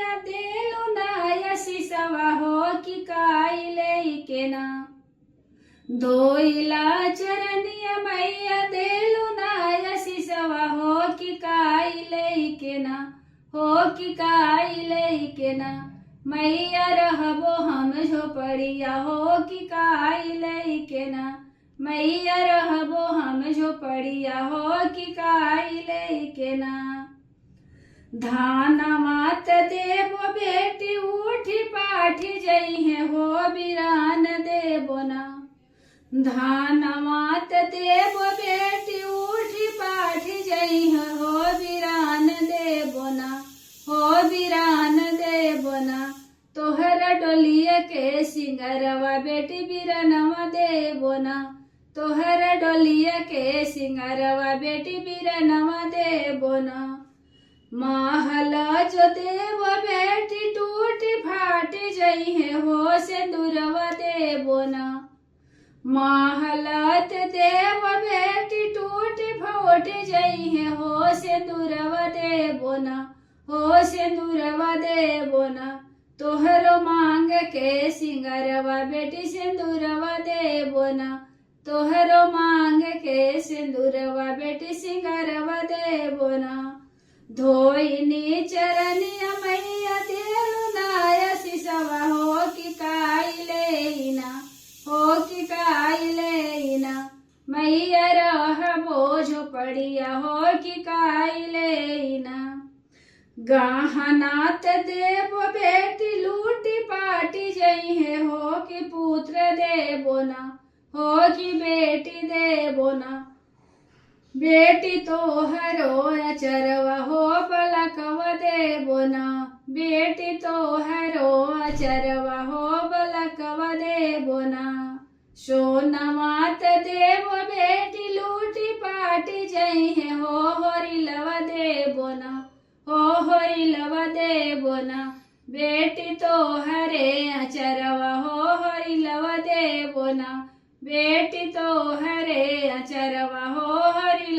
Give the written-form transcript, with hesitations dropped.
मैया देलु नाय सिसवा हो कि काई लेके ना धोइला चरनिया मैया देलु नाय सिसवा हो कि काई लेके ना हो कि काई लेके ना मैया रहबो हम झोपड़िया हो कि काई लेके ना मैया रहबो हम झोपड़िया हो कि काई लेके ना धाना मात देबो बेटी उठी पाठी जइहे हो बिरान देबो ना धाना मात देबो बेटी उठी पाठी जइहे हो बिरान देबो ना हो बिरान देबो ना तोहर डोलिया के सिंगरवा बेटी बिरनवा देबो ना तोहर डोलिया के सिंगरवा बेटी बिरनवा देबो ना महल जो देव बेटी टूटी फाटी जइहे हो सिंदूरवा देबो ना महलत देव बेटी टूटी फूटी जइहे हो सिंदूरवा देबो ना हो सिंदूरवा देबो ना तोहरो मांग के सिंगरवा बेटी सिंदूरवा देबो ना तोहरो मांग के सिंदूरवा बेटी सिंगरवा देबो ना धोइनी चरनिया मैया देलु नाय सिसवा हो कि काई लेना हो कि काई लेना मैया रहबो झोपड़िया हो कि काई लेना गहनात देबो बेटी लूटी पाटी जइहे हो कि पुत्र देबो ना हो कि बेटी देबो ना बेटी तोहरो अचरवा हो बलकवा देबो ना बेटी तोहरो अचरवा हो बलकवा देबो ना सोनमात देबो बेटी लूटी पाटी जइहे हो होरिलवा देबो ना हो होरिलवा देबो ना बेटी तोहरे अचरवा हो होरिलवा देबो ना बेटी तोहरे अचरवा हो हरि